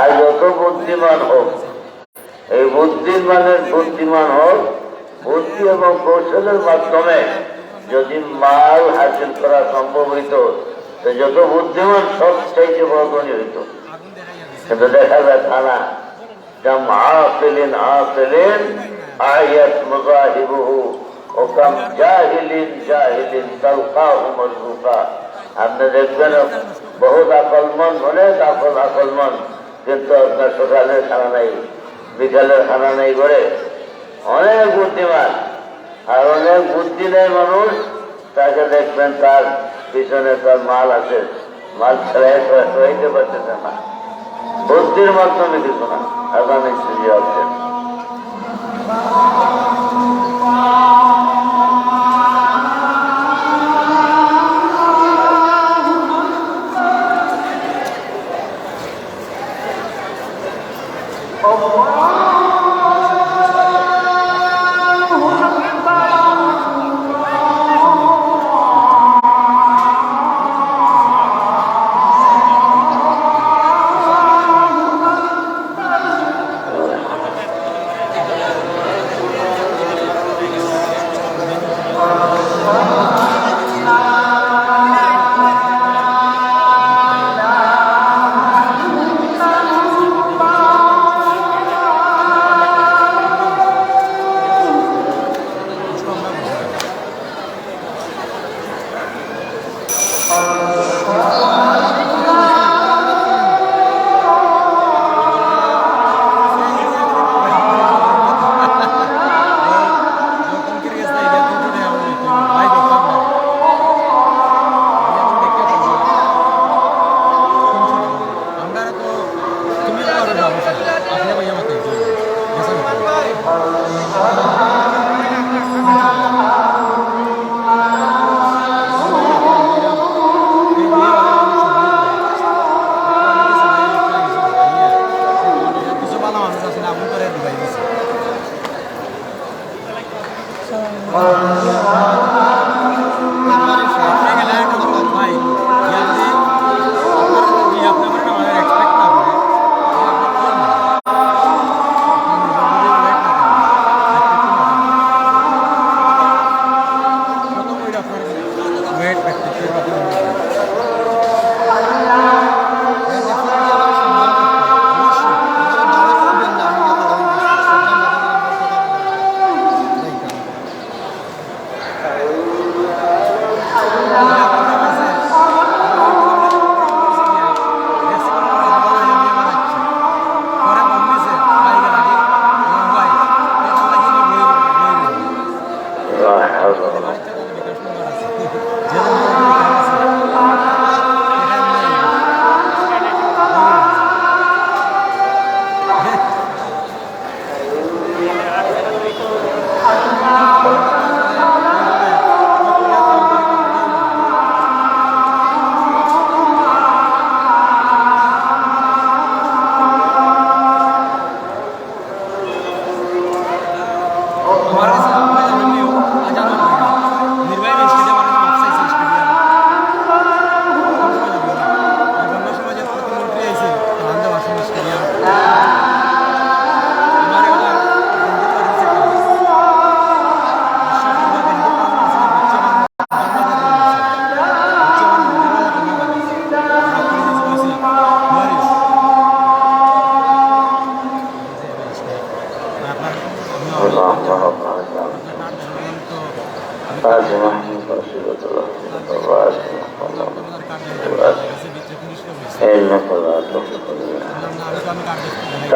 আর যত বুদ্ধিমান হোক, এই বুদ্ধিমান হোক, বুদ্ধি এবং কৌশলের মাধ্যমে যদি মাল হাসিল করা সম্ভব হইত, তো যত বুদ্ধিমান সব চাইতে বড় ধনী হইত। কিন্তু দেখা যায় থানা জাম আকিলিন আয়াত মুজাহিবুহু ও কাম জাহিলিন তালকাহু মারজুকা। আপনি দেখবেন বহুত আকলমন, অনেক আকলমন, কিন্তু আপনার সকালের খানা নাই, বিকালের খানা নাই করে অনেক বুদ্ধিমান। আর অনেক বুদ্ধি নেই মানুষ, তাকে দেখবেন তার পিছনে তার মাল আছে, মাল ছাড়াইতে পারতেছে না, বুদ্ধির মাধ্যমে কিছু না। আগামী সুযোগ আছেন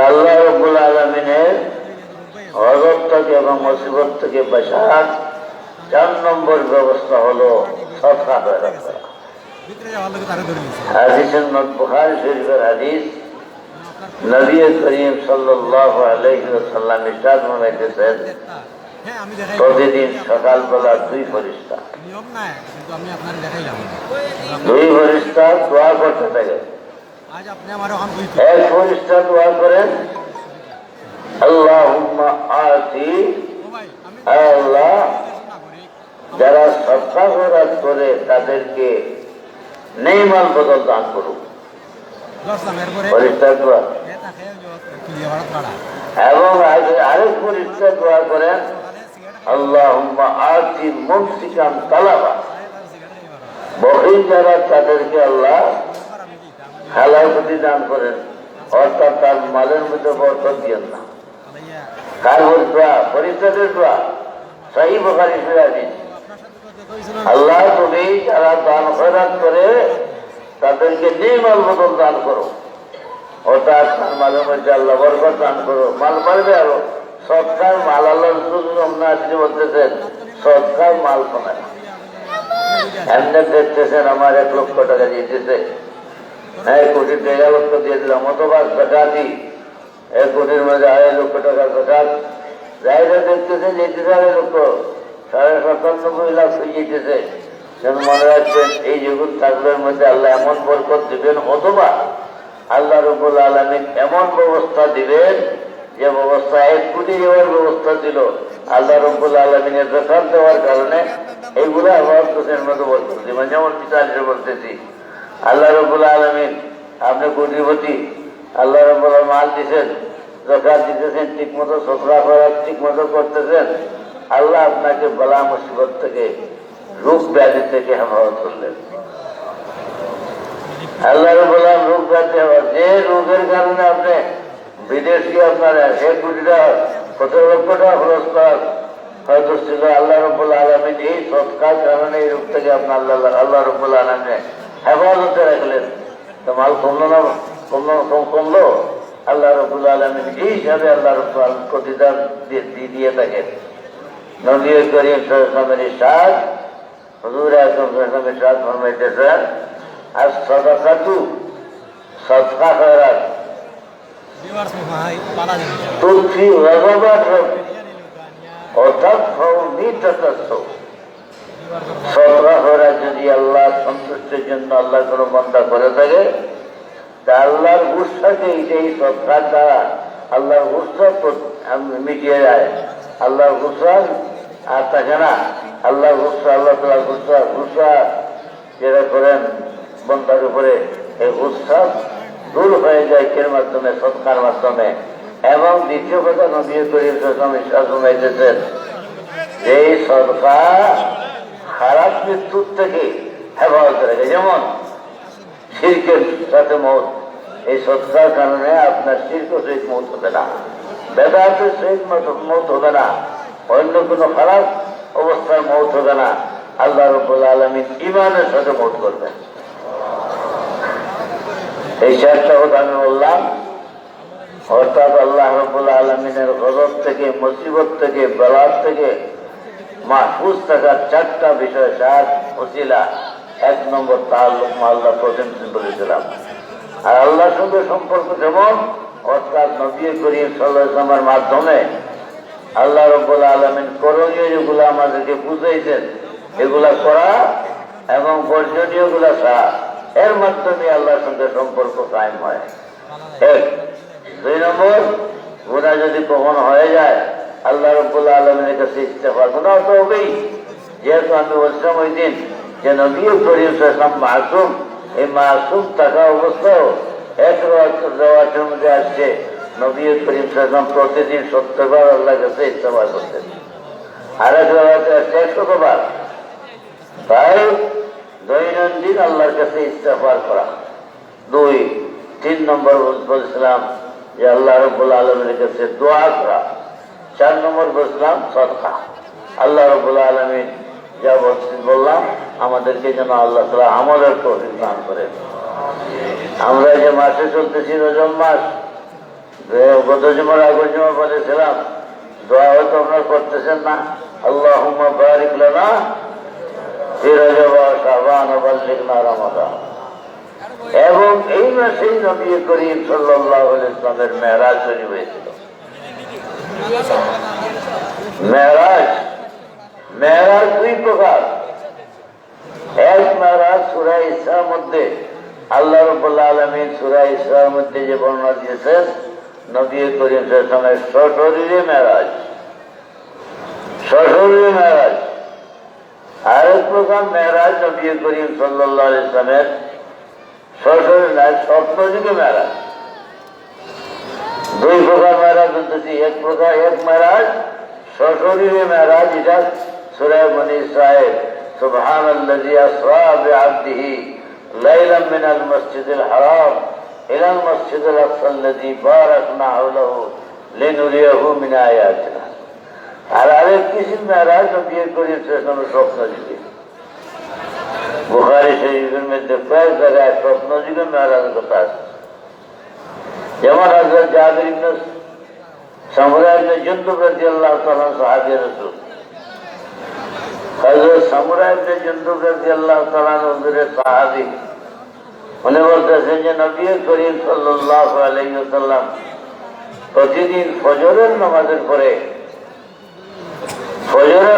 আল্লাহ রাব্বুল আলামিনের গজব থেকে এবং মুসিবত থেকে বাঁচার 4 নম্বর ব্যবস্থা হলো সদকা করা। হাদিসের বুখারী শরীফের হাদিস, নবী করিম সাল্লাল্লাহু আলাইহি ওয়াসাল্লাম ইরশাদ ফরমাইতেছেন, প্রতিদিন সকালবেলা 2 ফেরেশতা দোয়া করতে থাকে। এক ফেরেশতা দোয়া করেন, আল্লাহুম্মা আতি, আল্লাহ যারা সদকা খয়রাত করে তাদেরকে নেই মাল বদল দান করুক। পরিষ্কার দোয়া। এবং আরেক পরিষ্কার দোয়া করেন, আল্লাহুম্মা আতি মুমসিকান তালাবা, বহির যারা তাদেরকে আল্লাহ হালাল রুটি দান করেন, অর্থাৎ তার মালের মধ্যে বরকত দিয়েন না। কার দোয়া? পরিষ্কারের দোয়া। সহিহ বুখারী হাদিস। আল্লাহ তুমি যারা দান খয়রাত করে তাদেরকে নির্মল বদল দান করো, অর্থাৎ তার মালের মধ্যে আল্লাহ বরকত দান করো। মাল পারবে আরো সৎকার মাল আল্লাহ বলতেছেন, সৎকার মাল কমে না। এমনি দেখতেছেন আমার 1 লক্ষ টাকা দিতেছে, 1 কোটি 1.5 লক্ষ দিয়ে দিলাম, অথবা জাকাতি 1 কোটির মধ্যে 2.5 লক্ষ টাকা জাকাত, যাইরা দেখতেছেন যেতে 2.5 লক্ষ 97.5 লাখ হয়ে যেতেছে। মনে রাখবেন এই জগৎ থাকবের মধ্যে আল্লাহ এমন বরকত দিবেন, অথবা আল্লাহ রাব্বুল আলামিন এমন ব্যবস্থা দিবেন যে ব্যবস্থা 1 কোটি দেওয়ার ব্যবস্থা ছিল, আল্লাহ রাব্বুল আলামিনের জাকাত দেওয়ার কারণে এইগুলো আবার কোষের মতো বরকত দিবেন। যেমন মিসাল বলতেছি, আল্লাহ রাব্বুল আলামিন আপনি কোটিপতি, আল্লাহ রাব্বুল আলামিন মাল দিচ্ছেন, জাকাত দিতেছেন, ঠিক মতো সতরা করার ঠিক মতো করতেছেন, আল্লাহ আপনাকে বালা মুসিবত থেকে, রোগ ব্যাধি থেকে হেফাজত করলেন। আল্লাহ রাব্বুল আলামিন রোগ ব্যাধি হওয়ার, যে রোগের কারণে আপনি বিদেশি আপনার 1 কোটি টাকা 17 লক্ষ টাকা খরচ করার হয়তো ছিল, আল্লাহ রাব্বুল আলামিন এই সৎকার কারণে এই রোগ থেকে আপনার আল্লাহ রাব্বুল আলামিন হেফাজতে রাখলেন। তো মাল কমলো না, কমলো, আল্লাহ রাব্বুল আলামিন এই হিসাবে আল্লাহ রাব্বুল আলামিন প্রতিদান দিয়ে থাকেন। নবী করিম সাল্লাল্লাহু আলাইহি ওয়াসাল্লাম হুজুর আকরাম সাল্লাল্লাহু আলাইহি ওয়াসাল্লাম ফরমাইতেছেন, আস-সাদাকাতু, সাদকা খয়রাত, তুলফি ওয়াজাবাত রাব্বি অর্থাৎ সদকা খয়রাত যদি আল্লাহ সন্তুষ্টির জন্য আল্লাহ কোনো বান্দা করে থাকে, তা আল্লাহর গুসাকে এই সদকার দ্বারা আল্লাহর গুসা মিটিয়ে যায়। আল্লাহর গুসা আর থাকে না, আল্লাহর গুসা, আল্লাহ তাআলার গুসা যেটা করেন বান্দার উপরে, এই গুসা দূর হয়ে যায় এর মাধ্যমে, সদকার মাধ্যমে। এবং দ্বিতীয় কথা, নবী করিম সাল্লাল্লাহু আলাইহি ওয়াসাল্লাম এসেছেন, এই সদকা খারাপ মৃত্যুর থেকে হেফাজত রাখে। যেমন শিরকের সাথে মৌত, এই সদকার কারণে আপনার শিরক সহিত মৌত হবে না, বেদাতের সহিত মৌত হবে না, অন্য কোনো খারাপ অবস্থায় মৌত হবে না, আল্লাহ রাব্বুল আলামিন ঈমানের সাথে মৌত করবেন। এই 4টা কথা আমি বললাম, অর্থাৎ আল্লাহ রাব্বুল আলামিনের গজব থেকে, মুসিবত থেকে, বালাত থেকে মাহফুজ থাকার 4টা বিষয়, 4 ওসিলা। 1 নম্বর তাআল্লুক মা আল্লাহ, প্রথম বলেছিলাম। আর আল্লাহর সঙ্গে সম্পর্ক যেমন, অর্থাৎ নবী করিম সাল্লাল্লাহু আলাইহি ওয়াসাল্লামের মাধ্যমে আল্লাহ রাব্বুল আলামিন করণীয় যেগুলো আমাদেরকে বুঝাইছেন এগুলা করা, এবং বর্জনীয় গুলা ছাড়া, এর মাধ্যমে আল্লাহর সঙ্গে সম্পর্ক কায়েম হয়। 1। 2 নম্বর, গুনাহ যদি কখনো হয়ে যায় আল্লাহ রাব্বুল আলামিনের কাছে ইস্তেগফার। গুনাহ তো হবেই, যেহেতু আমি বলছিলাম ওই দিন যে নবী করিম সাল্লাল্লাহু আলাইহি ওয়াসাল্লাম মাসুম, এই মাসুম থাকা অবস্থাও 1 রাওয়াতের মধ্যে আসছে, নবী করিম সাল্লাল্লাহু আলাইহি ওয়াসাল্লাম প্রতিদিন 70 বার আল্লাহর কাছে ইস্তেগফার করতেন। আরেক রাওয়াতে আসছে 100 বার। তাই দৈনন্দিন আল্লাহর কাছে ইস্তেগফার করা। 2। 3 নম্বর বলছিলাম যে আল্লাহ রাব্বুল আলামিনের কাছে দোয়া করা। 4 নম্বর বলছিলাম সদকা। আল্লাহ রাব্বুল আলামিন যা বললাম, আমাদেরকে যেন আল্লাহ তাআলা আমলের তৌফিক দান করেন। আমরা যে মাসে চলতেছি, রজব মাস, গত জুমার আগের জুমা বলেছিলাম, দোয়া হয়তো আপনারা করতেছেন না, আল্লাহুম্মা বারিক লানা ফি রজব ওয়া শাবান ওয়া বাল্লিগনা রমাদান। এবং এই মাসেই নবী করিম সাল্লাল্লাহু আলাইহি ওয়াসাল্লামের মেরাজ শরীফ হয়েছিল। মেরাজ 2 প্রকার। 1 মেরাজ সূরা ইসরার মধ্যে আল্লাহ রাব্বুল আলামিন সূরা ইসরার মধ্যে যে বর্ণনা দিয়েছেন, নবী করিম সাল্লাল্লাহু আলাইহি ওয়াসাল্লামের সশরীরে মেরাজ, সশরীরে মেরাজ। আরেক প্রকার মেরাজ নবী করিম সাল্লাল্লাহু আলাইহি ওয়াসাল্লামের সরাসরি নাই, স্বপ্ন যুগে মেরাজ। দুই প্রকার মেরাজ বলতেছি, এক প্রকার এক মেরাজ সশরীরে মেরাজ, এটা সূরা বনী ইসরাঈল সুবহানাল্লাযী আসরা বিআবদিহি লাইলাম মিনাল মসজিদিল হারাম ইলাল মসজিদিল আকসাল্লাযী বারাকনা হাওলাহু লিনুরিয়াহু মিন আয়াতিনা। আর আরেক কিসিম মেরাজ বিয়ে করেছে কোনো স্বপ্ন যুগে। বুখারী শরীফের মধ্যে কয়েক জায়গায় স্বপ্ন যুগে মেরাজের কথা আছে। যেমন হযরত জাবির ইবনে সামুরা ইবনে জুনদুব রাদিয়াল্লাহু তাআলা সাহাবী রাসূল, হযরত সামুরা ইবনে জুনদুব রাদিয়াল্লাহু তাআলা হুজুরের সাহাবী, উনি বলতেছেন যে নবী করিম সাল্লাল্লাহু আলাইহি ওয়াসাল্লাম প্রতিদিন ফজরের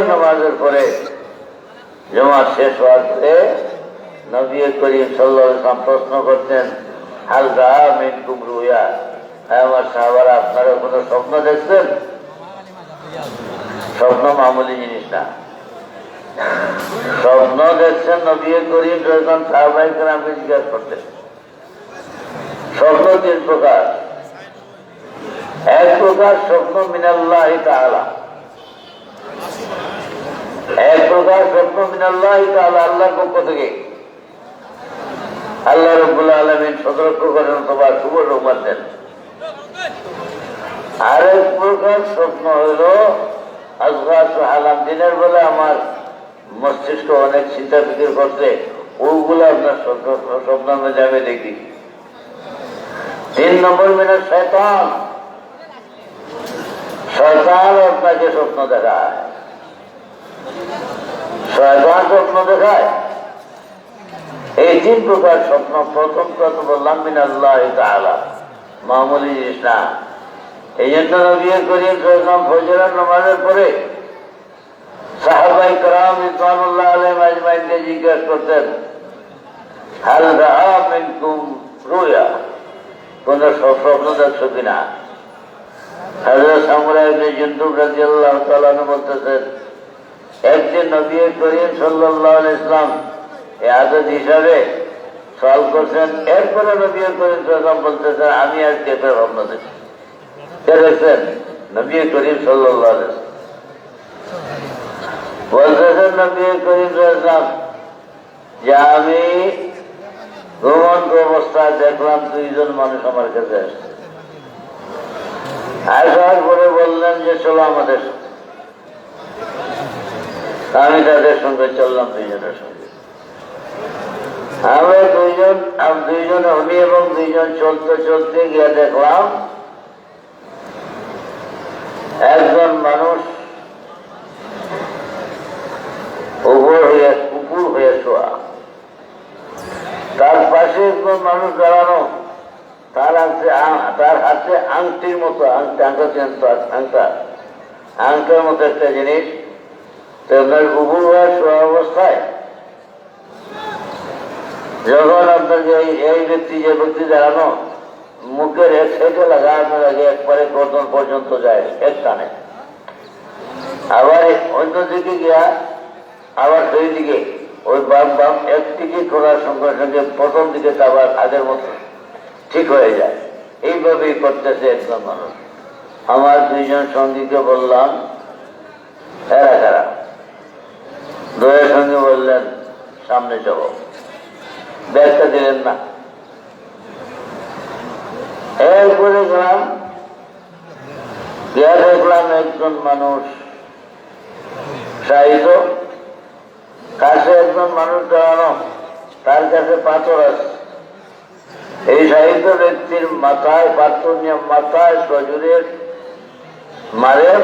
নামাজের পরে জমা শেষ হওয়ার পরে নবী করিম সাল্লাল্লাহু আলাইহি ওয়াসাল্লাম প্রশ্ন করতেন, হাল রাআ মিনকুম রুয়া, আমার সাহাবারা আপনারা কোনো স্বপ্ন দেখছেন? স্বপ্ন মামুলি জিনিস না, স্বপ্ন দেখছেন নবী করিম যখন সাহাবায়ে কেরামকে জিজ্ঞাসা করতেন। স্বপ্ন তিন প্রকার। এক প্রকার স্বপ্ন মিনাল্লাহি তাআলা, এক প্রকার স্বপ্ন মিনাল্লাহি তাআলা, আল্লাহর পক্ষ থেকে। আল্লাহ রাব্বুল আলামিন সতর্ক করেন অথবা শুভ সংবাদ দেন। আরেক প্রকার স্বপ্ন হইল আজগাসু আলাম, দিনের বেলা আমার মস্তিষ্ক অনেক চিন্তা ফিকির করছে, ওইগুলো আপনার স্বপ্নের মধ্যে আমি দেখি। তিন নম্বর মিলে শয়তান, শয়তান আপনাকে স্বপ্ন দেখায়, শয়তান স্বপ্ন দেখায়। এই তিন প্রকার স্বপ্ন প্রথম বললাম মিনাল্লাহি তাআলা, মামুলি জিনিস না। এই জন্য নবী করিম সাল্লাল্লাহু ফজরের নামাজের পরে সাহাবায়ে কেরাম রিদওয়ানুল্লাহ আলাইহিম আজমাইনকে জিজ্ঞাসা করতেন, হাল রাআ মিনকুম রুয়া, কোন স্বপ্ন দেখছো কিনা? হযরত সামুরা ইবনে জুনদুব রাদিয়াল্লাহু তাআলা বলতেছেন, একদিন নবী করিম সাল্লাল্লাহু আলাইহি ওয়াসাল্লাম এই আদত হিসাবে সওয়াল করছেন। এরপরে নবী করিম সাল্লাল্লাহু বলতেছেন, আমি আজকে স্বপ্ন দেখছি। কে দেখছেন? নবী করিম সাল্লাল্লাহু আলাইহি ওয়াসাল্লাম বলতেছেন, নবী করিম সাল্লাল্লাহু যে আমি ঘুমন্ত অবস্থায় দেখলাম দুইজন মানুষ আমার কাছে আসছে। আসার পরে বললেন যে চলো আমাদের সাথে। আমি তাদের সঙ্গে চললাম, দুইজনের সঙ্গে। আমরা দুইজন আমি এবং দুইজন চলতে গিয়ে দেখলাম একজন মানুষ উপর হয়ে শোয়া, তার পাশে একজন মানুষ দাঁড়ানো, তার হাতে আংটির মতো, আংটার মতো একটা জিনিস। আপনার উপর হয়ে শোয়া অবস্থায় যখন আপনাকে এই ব্যক্তি যে ব্যক্তি দাঁড়ানো মুখের এক সাইডে লাগানোর আগে একবারে গর্দন পর্যন্ত যায় এক টানে, আবার অন্যদিকে গিয়া আবার দুই দিকে ওই বাম একদিকে করার সঙ্গে সঙ্গে প্রথম দিকে আবার আগের মতো ঠিক হয়ে যায়। এইভাবেই করতেছে একজন মানুষ। আমার দুইজন সঙ্গীকে বললাম, এরা কারা? দুয়ের সঙ্গে বললেন সামনে চলো, ব্যাগটা দিলেন না। এরপরে গেলাম, দেখলাম একজন মানুষ শায়িত, কাছে একজন মানুষ দাঁড়ানো, তার কাছে পাথর আছে। এই শায়িত ব্যক্তির মাথায় পাথর নিয়ে মাথায় সজুরের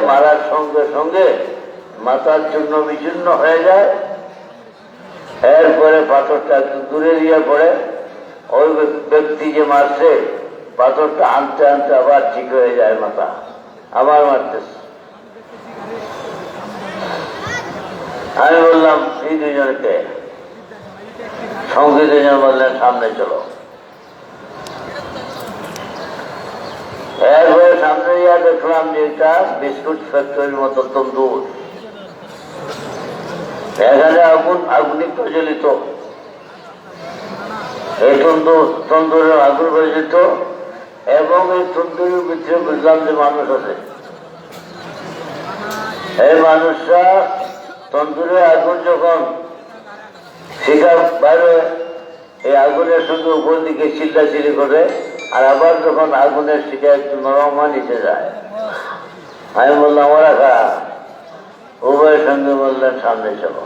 মারার সঙ্গে সঙ্গে মাথার চূর্ণ বিচূর্ণ হয়ে যায়। এরপরে পাথরটা একটু দূরে দিয়ে পড়ে, ওই ব্যক্তি যে মারছে পাথরটা আনতে আনতে আবার ঠিক হয়ে যায়, মাথা আবার মারতেছে। আমি বললাম এই দুজনকে, সঙ্গে দুজন বললেন সামনে চলো। এরপরে সামনে গিয়ে দেখলাম যে একটা বিস্কুট ফ্যাক্টরির মতো তন্দুর, এখানে আগুনই প্রজ্বলিত। এই তন্দুরের আগুন পরিচিত, এবং এই তন্দুরের ভিতরে বুঝলাম যে মানুষ আছে। এই মানুষরা তন্দুরের আগুন যখন শিকার বাইরে, এই আগুনের সঙ্গে উপর দিকে চিল্লাচিল্লি করে, আর আবার যখন আগুনের শিকার একটু নরম হয় নিচে যায়। আমি বললাম ওরা খা, উভয়ের সঙ্গে বললেন সামনে চলো,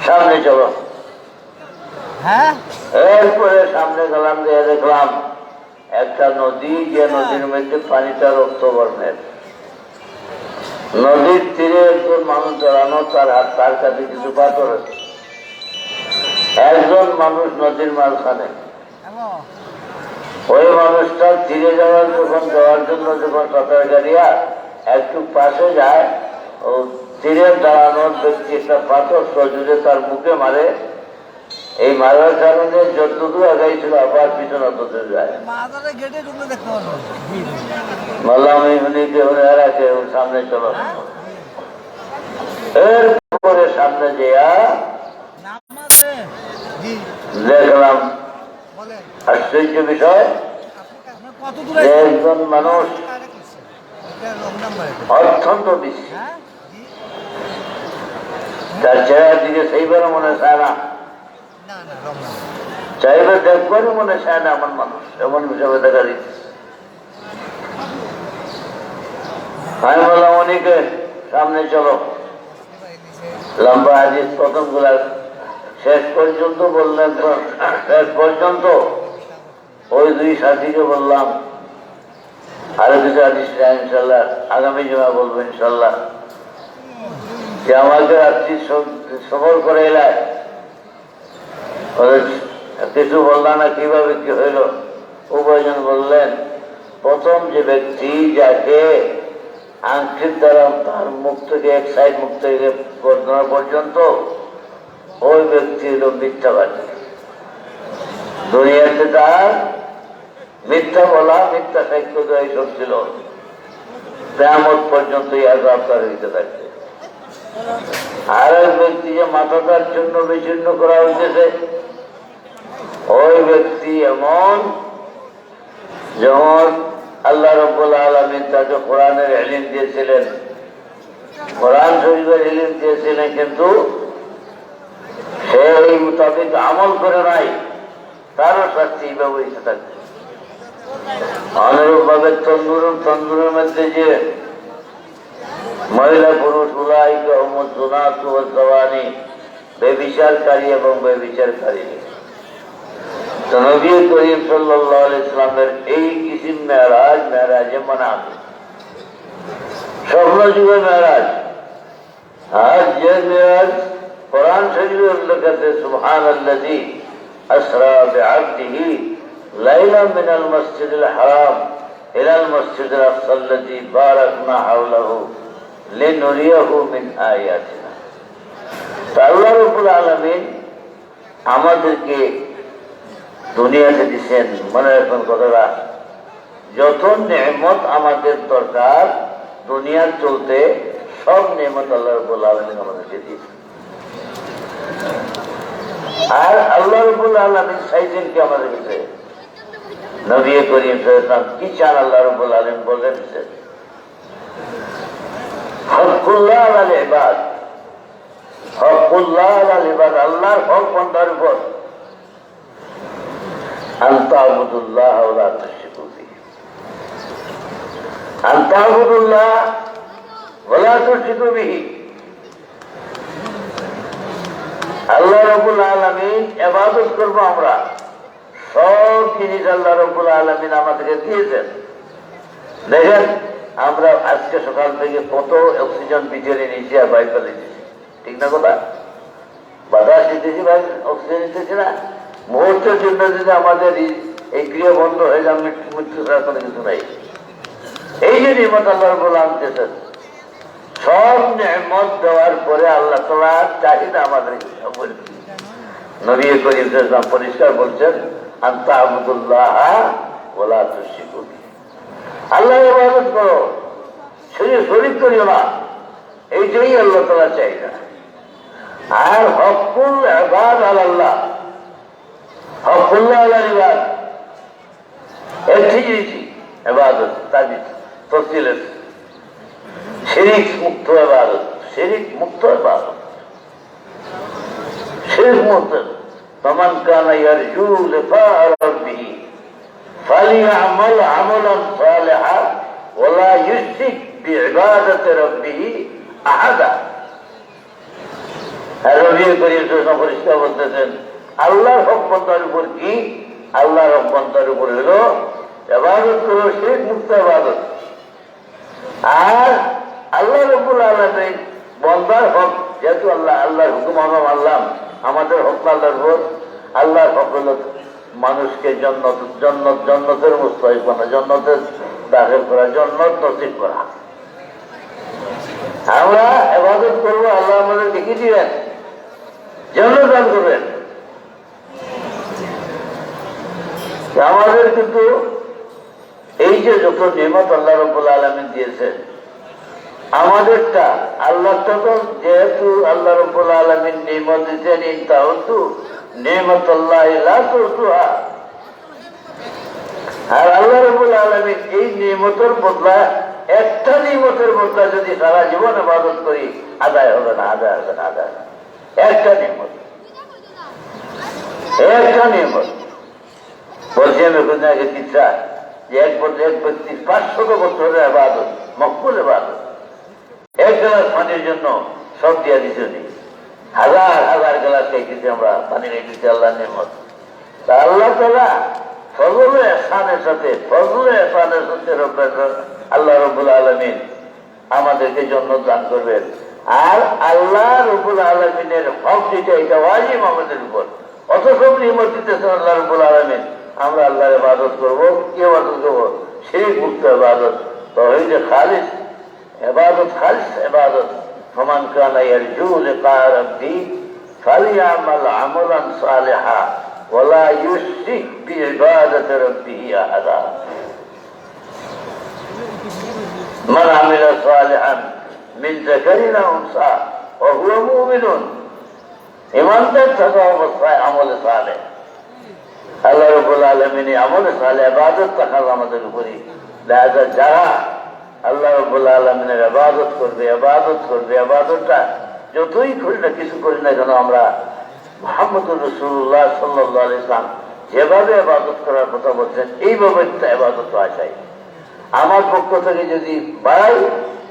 সামনে চলো। এরপরে সামনে গেলাম, দিয়ে দেখলাম একটা নদী, যে নদীর মধ্যে পানিটা রক্ত বর্ণের। নদীর তীরে একজন মানুষ দাঁড়ানো, তার হাত, তার কাছে কিছু পাথর আছে। একজন মানুষ নদীর মাঝখানে। ওই মানুষটা তীরে যাওয়ার জন্য যখন সাঁতার গাড়িয়া একটু পাশে যায়, ও তীরে দাঁড়ানোর ব্যক্তি একটা পাথর সজুরে তার মুখে মারে। এই মারার কারণে যতদূর আগাইছিল আবার পিছনে হতে যায়। বললাম সামনে চলো। এরপরে সামনে যেয়া দেখলাম আশ্চর্য বিষয়, একজন মানুষ অত্যন্ত বেশি, তার চেহারার দিকে সেইবার মনে চায় না, চাইবে দেখবারই মনে চায় না এমন মানুষ, এমন হিসাবে দেখা দিচ্ছে। আমি বললাম অনেকে সামনে চলো। লম্বা হাদিস প্রথম গুলা শেষ পর্যন্ত বললেন, শেষ পর্যন্ত ওই দুই সাথীকে বললাম আরো কিছু হাদিস ইনশাল্লাহ আগামী জমা বলবো ইনশাল্লাহ, যে আমাকে রাত্রি সফর করে এলায় কিছু বললাম না, কিভাবে কি হইল। উভয়জন বললেন, প্রথম যে ব্যক্তি যাকে আংটির দ্বারা তার মুখ থেকে এক সাইড মুখ থেকে গর্দনা পর্যন্ত, ওই ব্যক্তি হল মিথ্যাবাদী। দুনিয়াতে তার মিথ্যা বলা, মিথ্যা সাহিত্য এইসব ছিল, কিয়ামত পর্যন্ত আযাব হইতে থাকবে। আর এক ব্যক্তি যে মাথা তার জন্য বিচ্ছিন্ন করা হইতেছে, ওই ব্যক্তি এমন, যেমন আল্লাহ রাব্বুল আলামিন তাকে কোরআনের ইলম দিয়েছিলেন, কোরআন শরীফের ইলম দিয়েছিলেন, কিন্তু সেই মোতাবেক আমল করে নাই, তারও শাস্তি ব্যবহৃত থাকবে। অনুরূপ ভাবে তন্দুরের মধ্যে যে মহিলা পুরুষ উলাইকা হুমুজ যুনাতু ওয়াজ জাওয়ানি, বেবিচারকারী এবং বেবিচারকারী, তো নবী করিম সাল্লাল্লাহু আলাইহি ওয়াসাল্লামের এই কিসিম মেরাজ, মেরাজে মানাম স্বপ্ন যুগের মেরাজ। আর যে মেরাজ কোরআন শরীফে উল্লেখ আছে, সুবহানাল্লাযী আসরা বিআবদিহি লাইলাম মিনাল মসজিদিল হারাম ইলাল মসজিদিল আকসাল্লাযী বারাকনা হাওলাহু লিনুরিয়াহু মিন আয়াতিনা। আল্লাহ রাব্বুল আলামিন আমাদেরকে দুনিয়াতে দিচ্ছেন, মনে রাখবেন কথাটা, যত নেমত আমাদের দরকার দুনিয়ার চলতে, সব নেমত আল্লাহ রাব্বুল আলামিন আমাদেরকে দিয়েছেন। আর আল্লাহ রাব্বুল আলামিন চাইছেন কি আমাদের ভিতরে? নবী করিম সাল্লাল্লাহু আলাইহি ওয়াসাল্লাম কি চান আল্লাহ রাব্বুল আলামিন বলে দিচ্ছেন, হকুল্লাহ আলাল ইবাদ, হকুল্লাহ আলাল ইবাদ, আল্লাহর হক বান্দার উপর, আনতাবুদুল্লাহ ওয়া লা তুশরিকু বিহি, আনতাবুদুল্লাহ ওয়া লা তুশরিকু বিহি। আল্লাহ রাব্বুল আলামিন ইবাদত করব আমরা, সব জিনিস আল্লাহ রাব্বুল আলামিন আমাদেরকে দিয়েছেন। দেখেন আমরা আজকে সকাল থেকে কত অক্সিজেন ভিতরে নিয়েছি আর বাইরে ফেলেছি, ঠিক না কথা? বাতাস নিতেছি, ভাই অক্সিজেন নিতেছি না। মুহূর্তের জন্য যদি আমাদের এই ক্রিয়া বন্ধ হয়ে যায়, মৃত্যু ছাড়া কোনো কিছু নাই। এই যে নিয়মত আল্লাহ রাব্বুল আলামিন দিয়েছেন, সব নিয়মত দেওয়ার পরে আল্লাহ তাআলার চাহিদা আমাদের নবী করিম সাল্লাল্লাহু আলাইহি ওয়াসাল্লাম পরিষ্কার বলছেন, আনতাবুদুল্লাহ ওয়া লা তুশরিকু বিহি, আল্লাহর ইবাদত করো, শরীক করিও না, এইটাই আল্লাহ তাআলা চাহিদা। আর হকুল ইবাদ আলাল্লাহ, হকুল্লাহ আলাল ইবাদ একটি জিনিসই ইবাদত তাবিদ তফসিলের শিরিক মুক্ত ইবাদত, শিরিক মুক্ত ইবাদত, শিরক মুক্ত। ফামান কানা ইয়ারজু লিকা রাব্বিহি ফালিয়ামাল আমালান সালিহা ওয়া লা ইউশরিক বিইবাদাতি রাব্বিহি আহাদা। আর নবী করিম সাল্লাল্লাহু আলাইহি ওয়াসাল্লাম বলতেছেন আল্লাহর হক বন্দার উপর কি? আল্লাহর হক বন্দার উপর হলো ইবাদত করো, শিরক মুক্ত ইবাদত। আর আল্লাহ রাব্বুল আলামিন বন্দার হক, যেহেতু আল্লাহর হুকুম আমরা মানলাম, আমাদের হক আল্লাহর উপর। আল্লাহর হক হলো মানুষকে জন্নতের মুস্তাহিক বানা, জন্নতের দাখিল করা, জন্নত নসিব করা। আমরা ইবাদত করবো, আল্লাহ আমাদের দেখিয়ে দিবেন, জান্নাত দান করবেন। আমাদের কিন্তু এই যে যত নিয়ামত আল্লাহ রাব্বুল আলামিন দিয়েছেন, আমাদেরটা আল্লাহটা তো যেহেতু আল্লাহ রাব্বুল আলামিন নিয়ামত দিয়েছেন, ইনতাউদ্দু নিয়ামাতুল্লাহি লা তুহসুহা। আর আল্লাহ রাব্বুল আলামিন এই নিয়ামতের বদলা, একটা নিয়ামতের বদলা যদি সারা জীবন ইবাদত করি, আদায় হবে না, আদায় হবে না, আদায়। একটা নিয়ামত, একটা নিয়ামত। বলছি আমি এখন আগে কিচ্ছা যে এক ব্যক্তি 500 বছরের ইবাদত, মকবুল ইবাদত, এক গ্লাস পানির জন্য সব দিয়া দিতে নেই, হাজার হাজার গ্লাস খেয়েছি আমরা, পানি রেখেছি আল্লাহ নিয়ামত। তা আল্লাহ তাআলা ফজলে এহসানের সাথে আল্লাহ রাব্বুল আলামিন আমাদেরকে জান্নাত দান করবেন। আর আল্লাহ রাব্বুল আলামিনের হক যেটা, এটা ওয়াজিব আমাদের উপর। অত সব নিয়ামত দিতেছেন আল্লাহ রাব্বুল আলামিন, আমরা আল্লাহর ইবাদত করবো। কি ইবাদত করবো? শিরক মুক্ত ইবাদত, তাওহীদে খালিস ইবাদত, খালিস ইবাদত। ফামান কানা ইয়ারজু লিকা রাব্বিহি ফালিয়ামাল আমালান সালিহা ওয়া লা ইউশরিক বিইবাদাতি রাব্বিহি আহাদা। মান আমিলা সালিহান মিন যাকারিন আও উনসা ওয়া হুয়া মুমিনুন। ঈমানদার থাকা অবস্থায় আমল সালেহ, আল্লাহ রাব্বুল আলামিন আমল সালেহ ইবাদত থাকা আমাদের উপরে। যারা আল্লাহ রাব্বুল আলামিনের ইবাদত করবে, ইবাদতটা যতই করি না, কিছু করি না কেন, আমরা মুহাম্মদুর রাসূলুল্লাহ সাল্লাল্লাহু আলাইহি ওয়াসাল্লাম যেভাবে ইবাদত করার কথা বলছেন, এইভাবে একটা ইবাদত আসাই। আমার পক্ষ থেকে যদি বাড়াই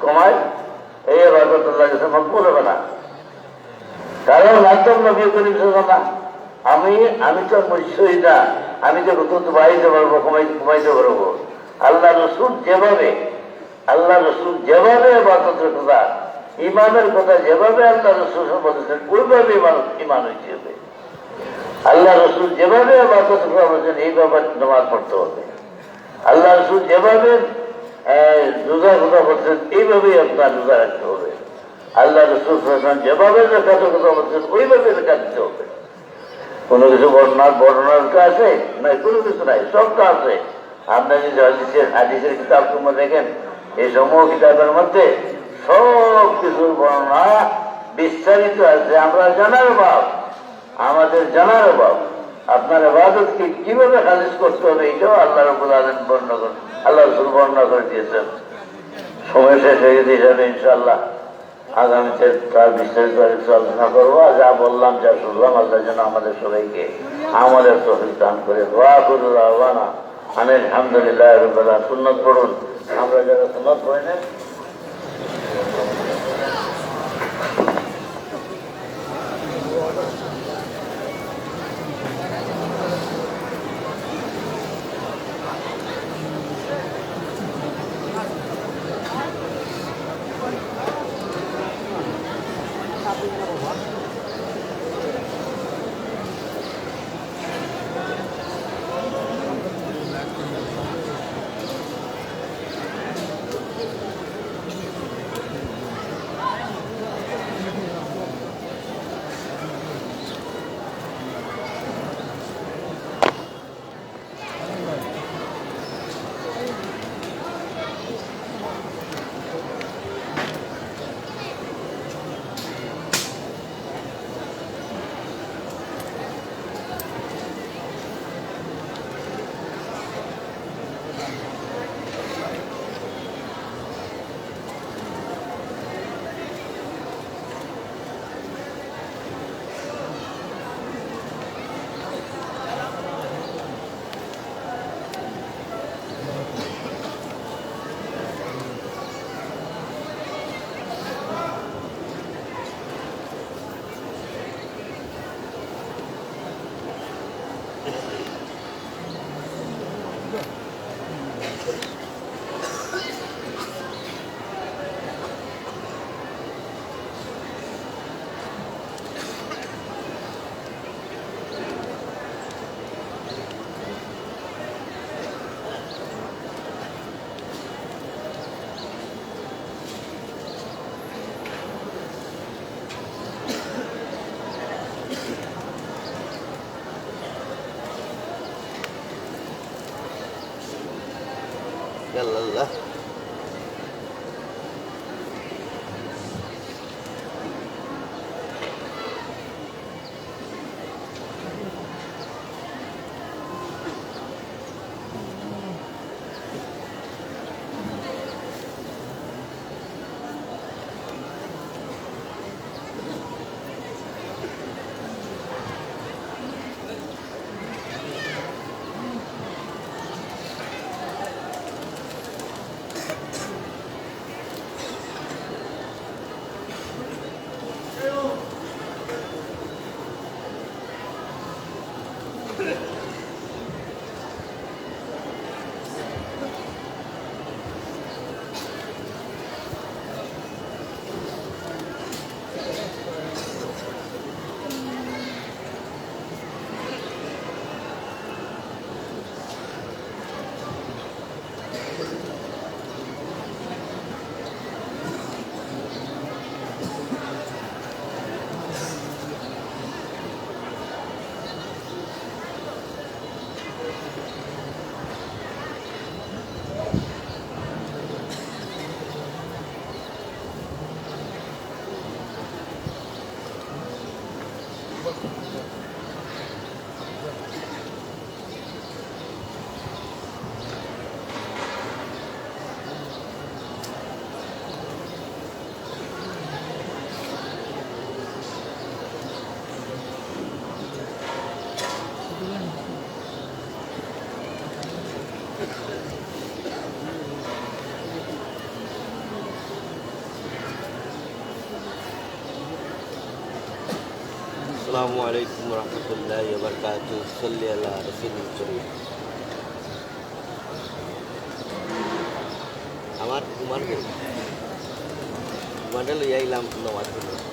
কমাই, এই ইবাদত আল্লাহর কাছে মকবুল হবে না। কারণ একদম নবী করিম সাল্লাল্লাহু আলাইহি ওয়াসাল্লাম, আমি তো শহীদ না, আমি যে কত বাড়াইতে পারবো, কমাইতে পারবো। আল্লাহ রসুল যেভাবে ইবাদতের কথা, ইমানের কথা যেভাবে আল্লাহ রসুল বলেছেন, ওইভাবে ইমান হইতে হবে। আল্লাহ রসুল যেভাবে ইবাদতের কথা বলেছেন, এইভাবে নামাজ পড়তে হবে। আল্লাহ রসুল যেভাবে রোজার কথা বলছেন, এইভাবেই আপনার রোজা রাখতে হবে। আল্লাহ রসুল যেভাবে যাকাতের কথা বলছেন, ওইভাবে যাকাত দিতে হবে। কোনো কিছু বর্ণনাটা আছে না? কোনো কিছু নাই, সবটা আছে। আপনার যদি হাদিসের কিতাব তোমরা দেখেন, এই সমূহ কিতাবের মধ্যে সব কিছুর বর্ণনা বিস্তারিত আছে। আমরা জানার অভাব, আমাদের জানার অভাব। আপনার ইবাদতকে কিভাবে খালিস করতে হবে, এটাও আল্লাহ রাব্বুল আলামিন আল্লাহ রাসূল বর্ণনা করে দিয়েছেন। সময় শেষ হয়ে গেছে হিসাবে ইনশাআল্লাহ আগামীতে তার বিস্তারিত আলোচনা করবো। আর যা বললাম, যা শুনলাম, আল্লাহ যেন আমাদের সবাইকে আমাদের তৌফিক দান করে। দোয়া করুন আহ্বানা আলহামদুলিল্লাহ রাব্বিল আলামিন। সুন্নাত পড়ুন, আমরা যারা সুন্নাত পড়ি না, আল্লাহ আসসালামু আলাইকুম রহমতুল্লাহি ওয়া বারাকাতুহু সাল্লি আলা রাসূলিল কারীম আমার ঘুমাটা লইয়া আইলাম নামাজ পড়তে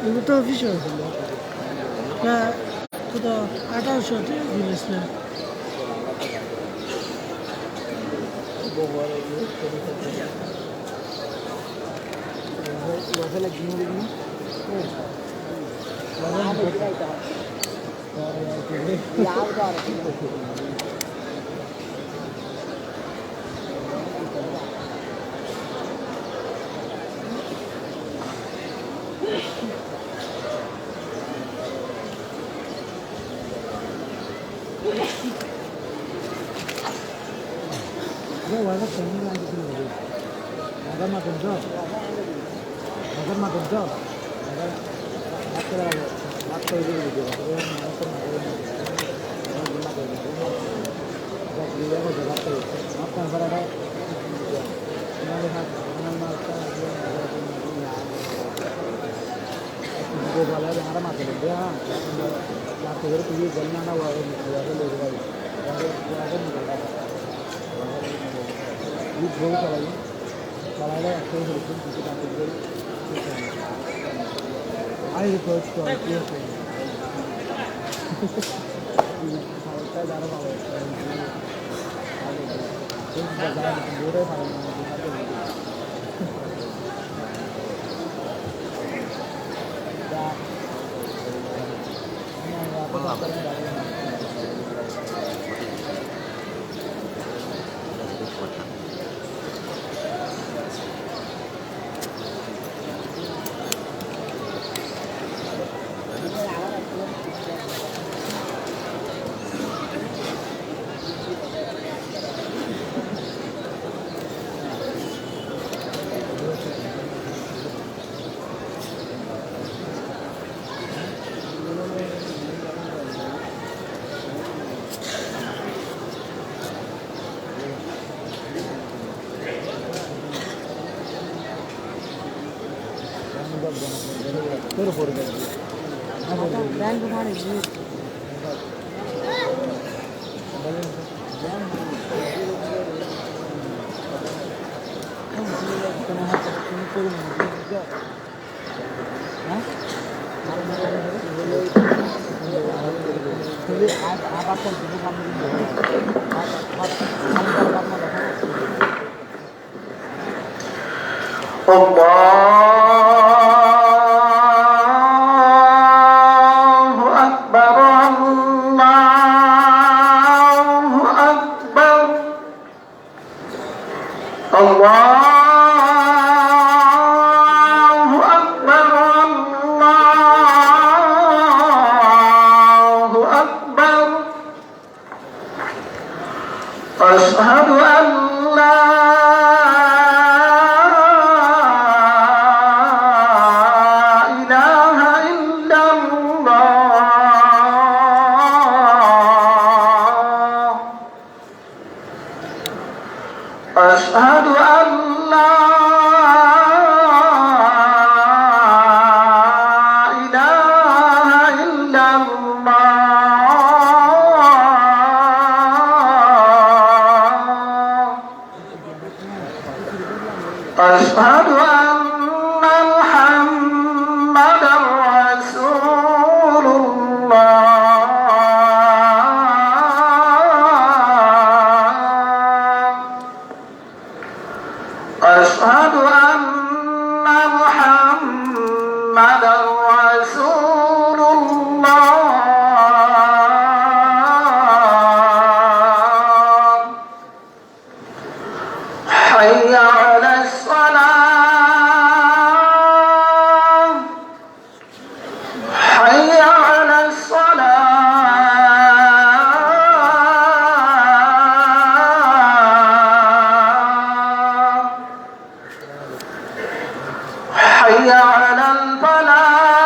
এগুলো তো অফিসিয়াল কত 1800 দিয়েছিলেন I refer to our أشهد أن لا إله إلا الله أشهد أن لا إله إلا أشهد أن محمدا رسول الله أشهد أن محمدا رسول الله حي على الصلاة حي على الصلاة حي على الفلاح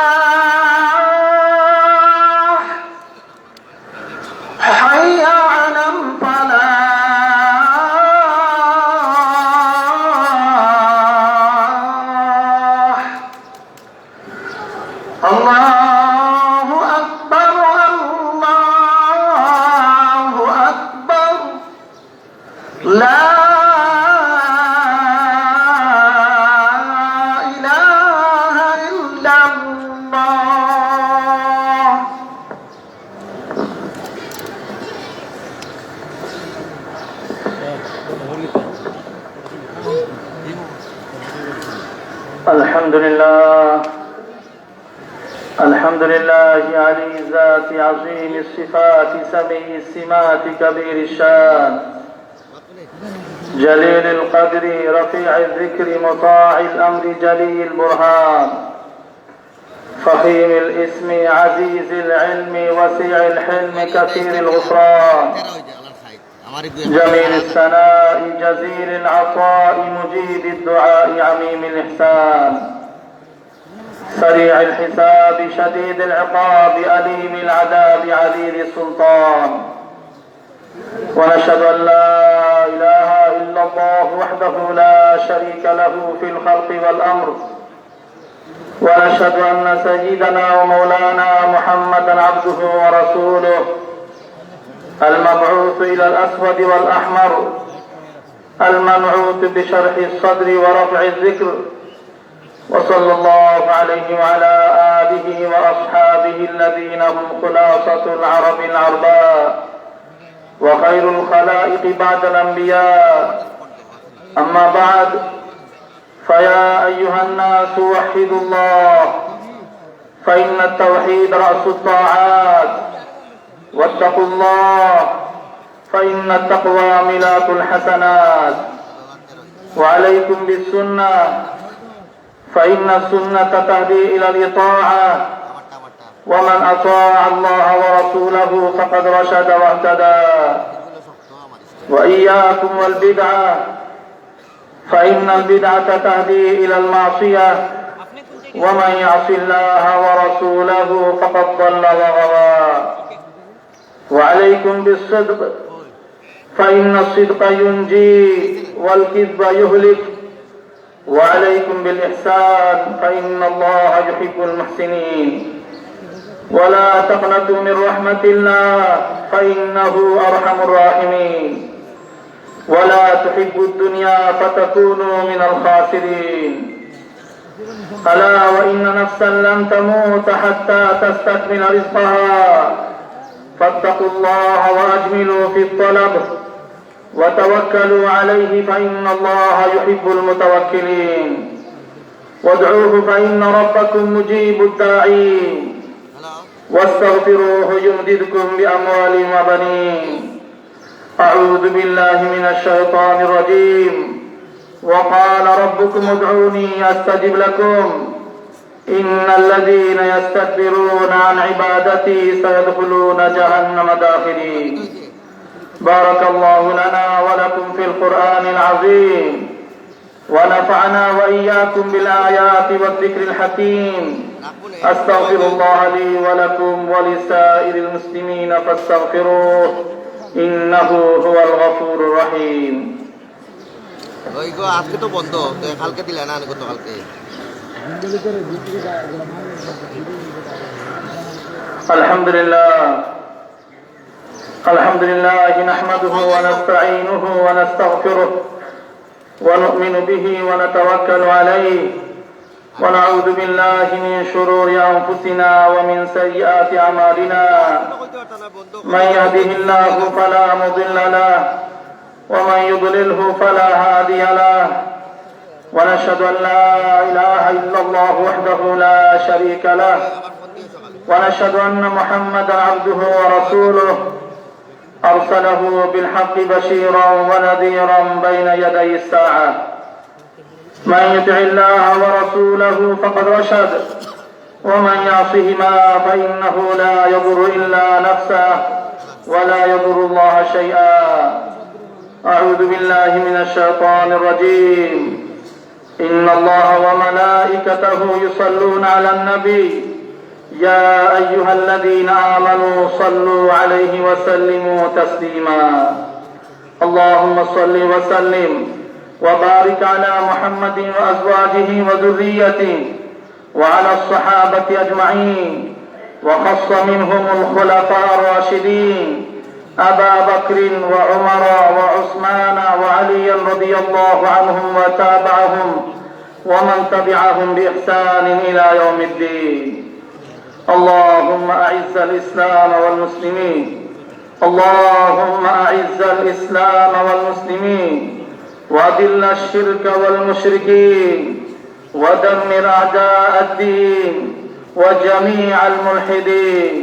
حي على الفلاح الله أكبر الله أكبر لا إله إلا الله الحمد لله الحمد لله علي الذات عظيم الصفات سمي السمات كبير الشان جليل القدر رفيع الذكر مطاع الأمر جلي البرهان فخيم الاسم عزيز العلم وسيع الحلم كثير الغفران جميل الثناء جزيل العطاء مجيد الدعاء عميم الإحسان سريع الحساب شديد العقاب أليم العذاب عليل السلطان ونشهد أن لا إله إلا الله وحده لا شريك له في الخلق والأمر ونشهد أن سيدنا ومولانا محمدا عبده ورسوله المبعوث إلى الأسود والأحمر المنعوت بشرح الصدر ورفع الذكر وصلى الله عليه وعلى آله وأصحابه الذين هم خلاصة العرب العرباء وخير الخلائق بعد الأنبياء. أما بعد، فيا أيها الناس وحدوا الله، فإن التوحيد رأس الطاعات، واتقوا الله فإن التقوى ملاك الحسنات، وعليكم بالسنة فإن السنة تهدي إلى الإطاعة، ومن أطاع الله ورسوله فقد رشد واهتدى. وإياكم والبدعة، فإن البدعة تهدي إلى المعصية، ومن يعص الله ورسوله فقد ضل وغوى. وعليكم بالصدق، فإن الصدق ينجي والكذب يهلك. وعليكم بالإحسان، فإن الله يحب المحسنين. ولا تقنطوا من رحمة الله، فإنه أرحم الراحمين. ولا تحبوا الدنيا فتكونوا من الخاسرين. ألا وإن نفسا لن تموت حتى تستكمل رزقها، فاتقوا الله وأجملوا في الطلب، وتوكلوا عليه فإن الله يحب المتوكلين. وادعوه فإن ربكم مجيب الداعين. واستغفروه يمددكم بأموال وبنين. أعوذ بالله من الشيطان الرجيم. وقال ربكم ادعوني أستجب لكم إن الذين يستكبرون عن عبادتي سيدخلون جهنم داخرين. بارك الله لنا ولكم في القرآن العظيم، ونفعنا وإياكم بالآيات والذكر الحكيم. أستغفر الله لي ولكم ولسائر المسلمين فاستغفروه إنه هو الغفور الرحيم. আজকে তো বন্ধ, কালকে দিলে না গতকালকে। الحمد لله نحمده ونستعينه ونستغفره ونؤمن به ونتوكل عليه، ونعوذ بالله من شرور أنفسنا ومن سيئات أعمالنا. من يهده الله فلا مضل له، ومن يضلله فلا هادي له. ونشهد أن لا إله إلا الله وحده لا شريك له، ونشهد أن محمدا عبده ورسوله أرسله بالحق بشيرا ونذيرا بين يدي الساعة. من يطع الله ورسوله فقد رشد، ومن يعصهما فإنه لا يضر إلا نفسه ولا يضر الله شيئا. أعوذ بالله من الشيطان الرجيم. إن الله وملائكته يصلون على النبي يا أيها الذين آمنوا صلوا عليه وسلموا تسليما. اللهم صل وسلم وبارك على محمد وأزواجه وذريته وعلى الصحابة أجمعين، وخص منهم الخلفاء الراشدين أبا بكر وعمر وعثمان وعلي رضي الله عنهم وتابعهم ومن تبعهم بإحسان إلى يوم الدين. اللهم أعز الإسلام والمسلمين، اللهم أعز الإسلام والمسلمين، وأذل الشرك والمشركين، ودمر أعداء الدين وجميع الملحدين.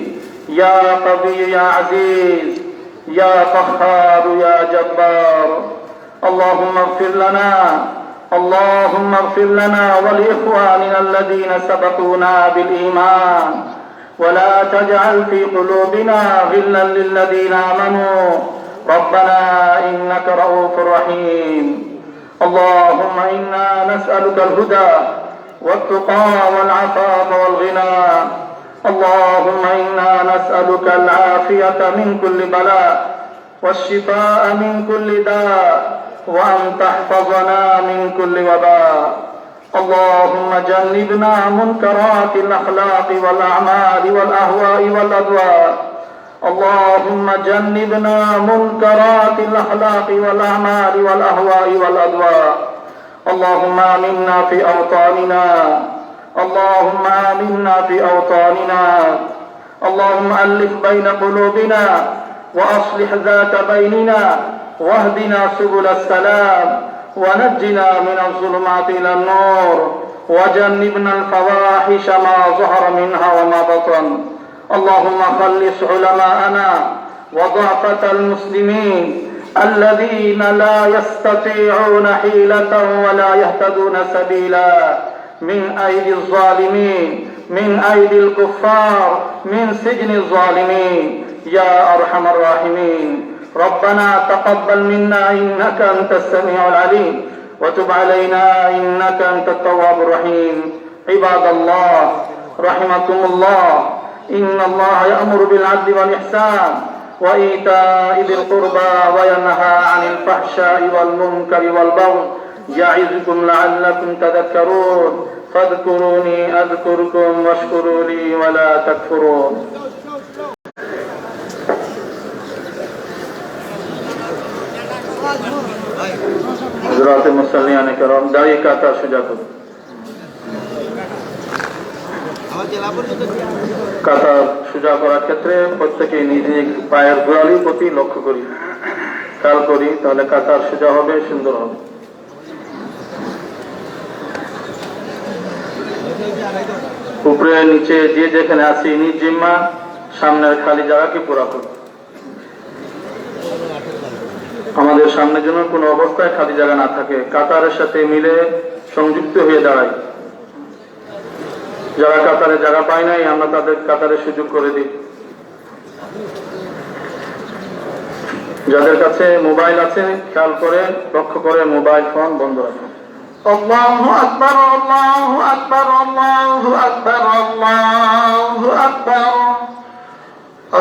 يا قوي يا عزيز يا قهار يا جبار. اللهم اغفر لنا، اللهم اغفر لنا ولإخواننا الذين سبقونا بالإيمان، ولا تجعل في قلوبنا غلا للذين آمنوا ربنا إنك رؤوف رحيم. اللهم إنا نسألك الهدى والتقى والعفاف والغنى. اللهم إنا نسألك العافية من كل بلاء والشفاء من كل داء، وأن تحفظنا من كل وباء. اللهم جنبنا منكرات الأخلاق والأعمال والأهواء والأضواء. اللهم جنبنا منكرات الأخلاق والأعمال والأهواء والأضواء. اللهم آمنا في أوطاننا، اللهم آمنا في أوطاننا. اللهم ألف بين قلوبنا وأصلح ذات بيننا واهدنا سبل السلام ونجنا من الظلمات إلى النور وجنبنا الفواحش ما ظهر منها وما بطن. اللهم خلص علماءنا وضعفة المسلمين الذين لا يستطيعون حيلة ولا يهتدون سبيلا من أيدي الظالمين، من أيدي الكفار، من سجن الظالمين يا أرحم الراحمين. ربنا تقبل منا إنك أنت السميع العليم وتب علينا إنك أنت التواب الرحيم. عباد الله رحمكم الله، إن الله يأمر بالعدل والإحسان وإيتاء ذي القربى وينهى عن الفحشاء والمنكر والبغي يعظكم لعلكم تذكرون. فاذكروني أذكركم واشكروا لي ولا تكفرون. حضرات মুসল্লিয়ান کرام দাঁড়িয়ে কাতার সোজা করুন। কাতার সোজা করার ক্ষেত্রে প্রত্যেকে নিজের পায়ের গোড়ালির প্রতি লক্ষ্য করি, খেয়াল করি, তাহলে কাতার সোজা হবে, সুন্দর হবে। উপরে নিচে যে যেখানে আছি নিজ জিম্মা সামনের খালি জায়গাকে পুরা করুন। আমাদের সামনে যেন কোনো অবস্থায় খালি জায়গা না থাকে, কাতারের সাথে মিলে সংযুক্ত হয়ে দাঁড়াই। যারা কাতারে জায়গা পায় নাই আমরা তাদের কাতারে সুযোগ করে দিই। যাদের কাছে মোবাইল আছে খেয়াল করে লক্ষ্য করে মোবাইল ফোন বন্ধ রাখুন। আল্লাহু আকবার, আল্লাহু আকবার, আল্লাহু আকবার, আল্লাহু আকবার।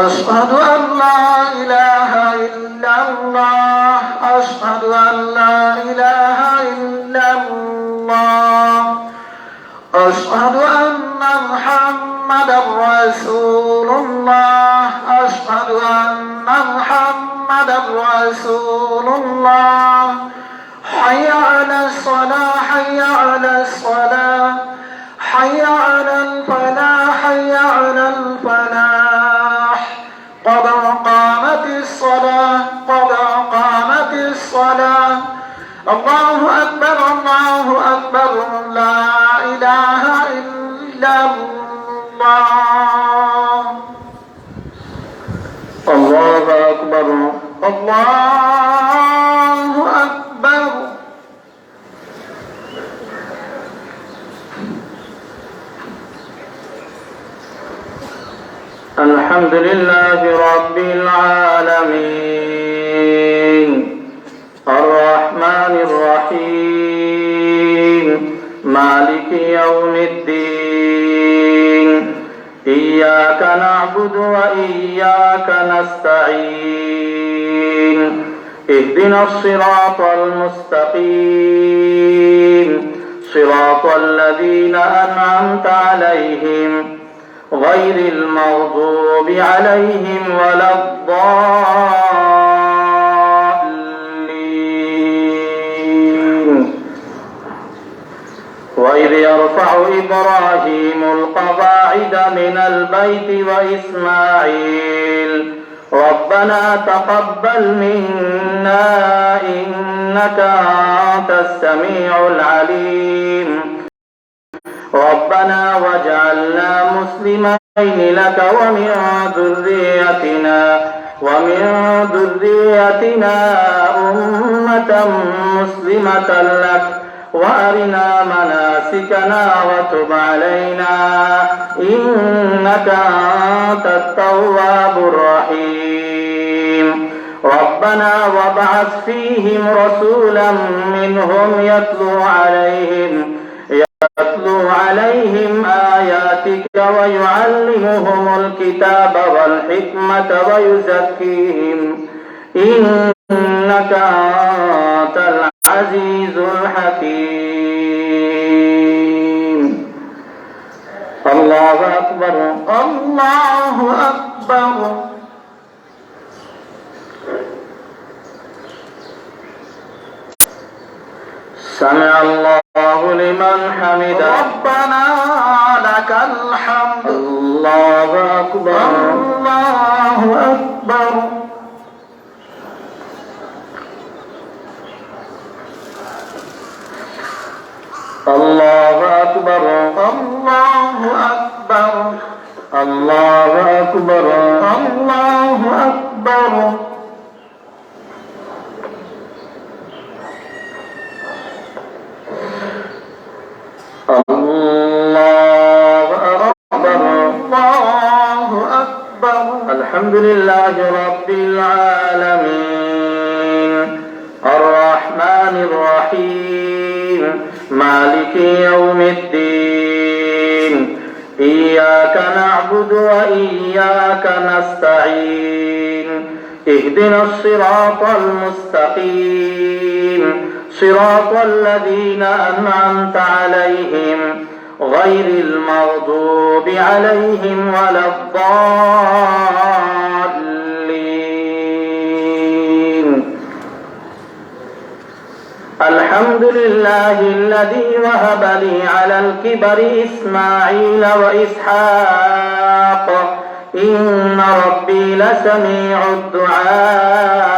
আশহাদু আন লা ইলাহা ইল্লাল্লাহ, আশহাদু আন লা ইলাহা ইল্লাল্লাহ, আশহাদু আন্না মুহাম্মাদার রাসূলুল্লাহ, আশহাদু আন্না মুহাম্মাদার রাসূলুল্লাহ। হাইয়া আলাস সালাহ, হাইয়া আলাস সালাহ, হাইয়া আলাল ফালাহ, হাইয়া আলাল ফালাহ। قد قامت الصلاة، قد قامت الصلاة. الله أكبر، الله أكبر، لا إله إلا الله. الله أكبر، الله أكبر. الحمد لله رب العالمين الرحمن الرحيم مالك يوم الدين إياك نعبد وإياك نستعين اهدنا الصراط المستقيم صراط الذين أنعمت عليهم غير المغضوب عليهم ولا الضالين. وإذ يرفع إبراهيم القواعد من البيت وإسماعيل ربنا تقبل منا إنك أنت السميع العليم ربنا واجعلنا مسلمين لك ومن ذريتنا أمة مسلمة لك وأرنا مناسكنا وتب علينا إنك أنت التواب الرحيم ربنا وابعث فيهم رسولا منهم يتلو عليهم آياتك ويعلمهم الكتاب والحكمة ويزكيهم إنك أنت العزيز الحكيم. الله أكبر، الله أكبر. سمع الله لمن حمده ربنا لك الحمد. الله أكبر، الله أكبر. أكبر الله أكبر الله أكبر الله أكبر الله أكبر الله أكبر الحمد لله رب العالمين الرحمن الرحيم مالك يوم الدين إياك نعبد وإياك نستعين اهدنا الصراط المستقيم صراط الذين أنعمت عليهم غير المغضوب عليهم ولا الضالين الحمد لله الذي وهب لي على الكبر إسماعيل وإسحاق إن ربي لسميع الدعاء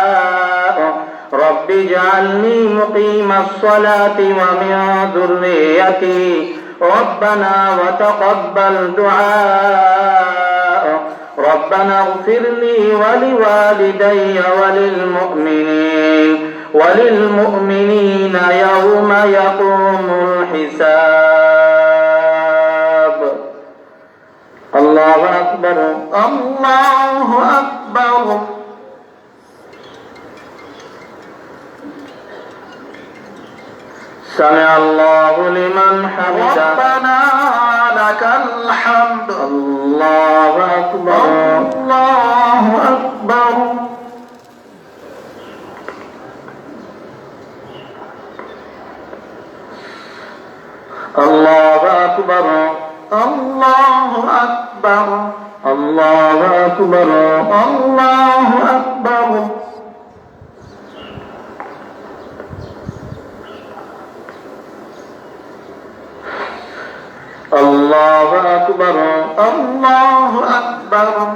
رب اجعلني مقيم الصلاة ومن ذريتي ربنا وتقبل دعاء ربنا اغفر لي ولوالدي وللمؤمنين يوم يقوم الحساب الله أكبر الله أكبر سمع الله لمن حمده ربنا لك الحمد الله أكبر الله أكبر الله أكبر الله أكبر الله أكبر الله أكبر الله أكبر الله أكبر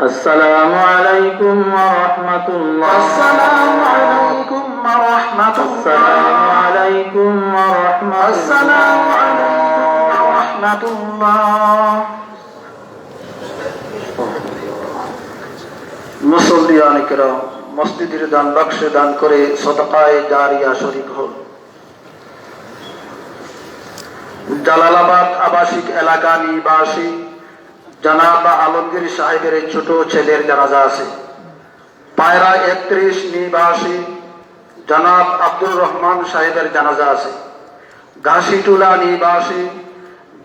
السلام عليكم ورحمة الله السلام عليكم ورحمة الله السلام عليكم ورحمة الله السلام عليكم ورحمة الله মুসল্লিয়ান কিরাম মসজিদের দান বাক্সে দান করে সদকায়ে জারিয়া শরীক হন। জালালাবাদ আবাসিক এলাকা নিবাসী জনাব আলমগীর সাহেবের ছোট ছেলের জানাজা আছে। পায়রা 31 নিবাসী জনাব আব্দুর রহমান সাহেবের জানাজা আছে। ঘাসিটুলা নিবাসী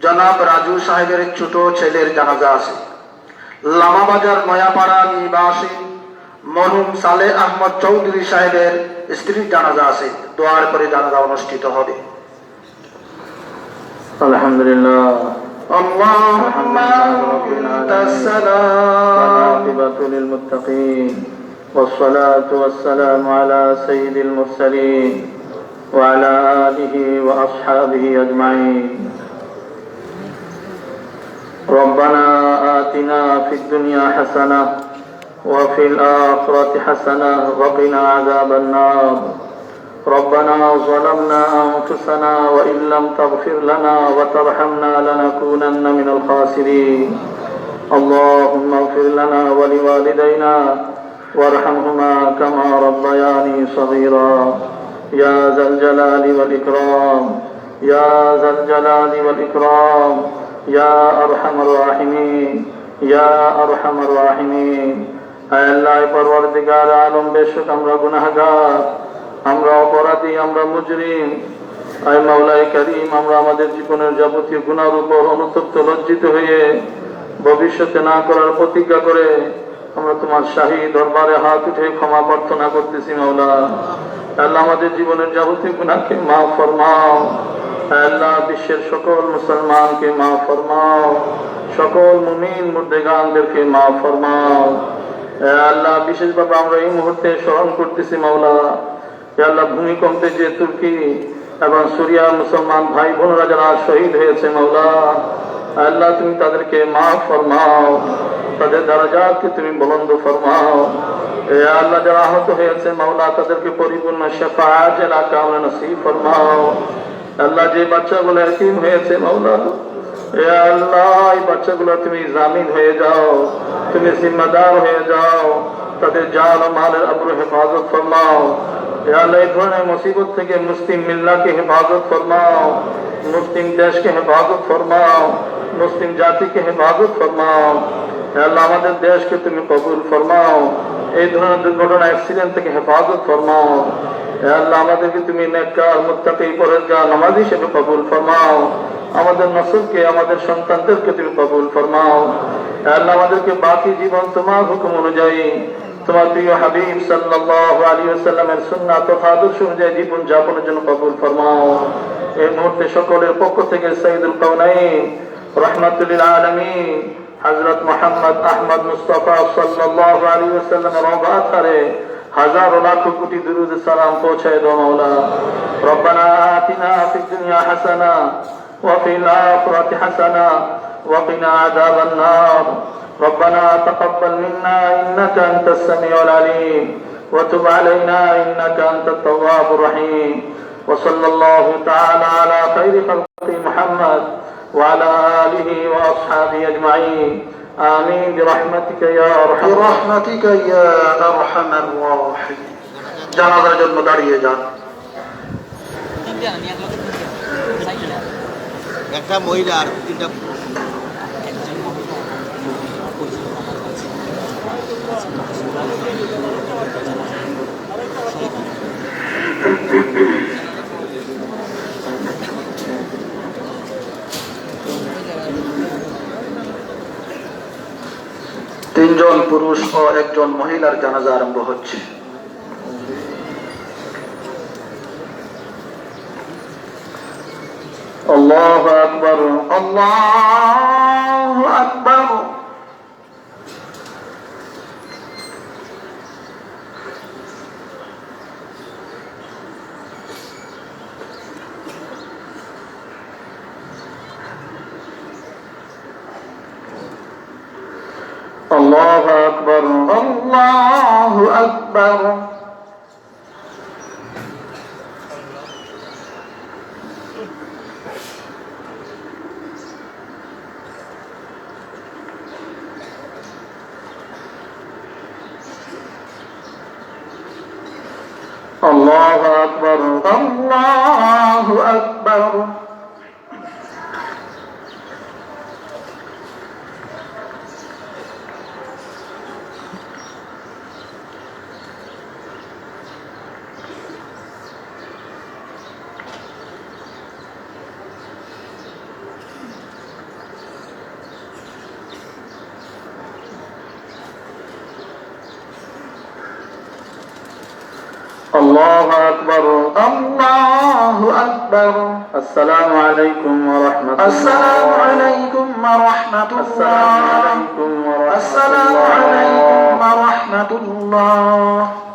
জনাব রাজু সাহেবের ছোট ছেলের জানাজা আছে। লামাবাজার নয়াপাড়া নিবাসী মরহুম সালেহ আহমদ চৌধুরী সাহেবের স্ত্রীর জানাজা আছে। দোয়ার করে জানাজা অনুষ্ঠিত হবে। আলহামদুলিল্লাহ اللهم أنت السلام والعاقبة للمتقين والصلاة والسلام على سيد المرسلين وعلى آله وأصحابه أجمعين ربنا آتنا في الدنيا حسنة وفي الآخرة حسنة وقنا عذاب النار ربنا ظلمنا أنفسنا وإن لم تغفر لنا وترحمنا لنكونن من الخاسرين اللهم اغفر لنا ولوالدينا وارحمهما كما ربياني صغيرا يا ذا الجلال والإكرام يا ذا الجلال والإكرام يا أرحم الراحمين ইয়া আরহামার রাহিমিন। আয় আল্লাহ পরওয়ারদিগার আলম, বেশক আমরা গুনাহগার, আমরা অপরাধী, আমরা মুজরিম। আয় মাওলাই কারীম, আমরা আমাদের জীবনের যাবতীয় গুনার উপর অনুতপ্ত লজ্জিত হয়ে ভবিষ্যতে না করার প্রতিজ্ঞা করে আমরা তোমার শাহী দরবারে হাত উঠে ক্ষমা প্রার্থনা করতেছি। মাওলা আল্লাহ, আমাদের জীবনের যাবতীয় গুনাহকে মাফ ফরমাও। আল্লাহ, বিশ্বের সকল মুসলমানকে মাফ ফরমাও, সকল মুমিন মুর্দেগানদেরকে মাফ ফরমাও। আল্লাহ, বিশেষভাবে আমরা এই মুহূর্তে স্মরণ করতেছি মাওলা, আল্লাহ, ভূমিকম্পে যে তুর্কি এবং সুরিয়ার মুসলমান ভাই বোনেরা যারা শহীদ হয়েছে মাওলা, আল্লাহ তুমি তাদেরকে মাফ ফরমাও, তাদের দরজাতকে তুমি বুলন্দ ফরমাও। আল্লাহ, যারা আহত হয়েছে মাওলা, তাদেরকে পরিপূর্ণ শাফাআতের কামনা নসিব ফরমাও। আল্লাহ, যে বাচ্চাগুলো এতিম হয়েছে মাওলা, আল্লাহ এই বাচ্চাগুলো তুমি জামিন হয়ে যাও, তুমি জিম্মাদার হয়ে যাও, তাদের জান ও মালের আবরু হেফাজত ফরমাও। আল্লাহ, এই ধরনের মুসিবত থেকে মুসলিম মিল্লাহকে হেফাজত ফরমাও, মুসলিম দেশকে হেফাজত ফরমাও, মুসলিম জাতিকে হেফাজত ফরমাও। আল্লাহ, আমাদের দেশকে তুমি কবুল ফরমাও, এই ধরনের দুর্ঘটনা অ্যাক্সিডেন্ট থেকে হেফাজত ফরমাও। আল্লাহ, আমাদেরকে তুমি নেককার মুত্তাকি পরহেজগার নামাজি হিসেবে কবুল ফরমাও। আমাদের নসলকে, আমাদের সন্তানদেরকে তুমি কবুল ফরমাও। আল্লাহ, আমাদেরকে বাকি জীবন তোমার হুকুম অনুযায়ী, তোমার প্রিয় হাবিব সাল্লাল্লাহু আলাইহি ওয়াসাল্লামের সুন্নাত তথা আদর্শ অনুযায়ী জীবন যাপনের জন্য কবুল ফরমাও। এই মুহূর্তে সকলের পক্ষ থেকে সাইয়্যিদুল কাওনাইন রাহমাতুল লিল আলামিন হযরত মুহাম্মদ আহমদ মুস্তাফা সাল্লাল্লাহু আলাইহি ওয়াসাল্লামের রওজা করে হাজারো লাখো কোটি দুরুদ সালাম পৌঁছায় দাও মাওলা। রব্বানা আতিনা ফিদ দুনিয়া হাসানা ওয়া ফিল আখিরাতি হাসানা ওয়া কিনা আযাবান নার। ربنا تقبل منا إنك أنت السميع العليم وتب علينا إنك أنت التواب الرحيم. وصلى الله تعالى على خير خلق محمد وعلى آله وأصحابه أجمعين. آمين برحمتك يا أرحم الراحمين. জানাজার জন্য দাঁড়িয়ে যান। একটা মহিলা আর তিনটা তিনজন পুরুষ ও একজন মহিলার জানাজা আরম্ভ হচ্ছে। আল্লাহু আকবার, আল্লাহু আকবার। আল্লাহু আকবার, আল্লাহু আকবার। আল্লাহু আকবার, আল্লাহু আকবার। الله أكبر، الله أكبر. السلام عليكم ورحمة الله. السلام عليكم ورحمة الله. السلام عليكم ورحمة الله.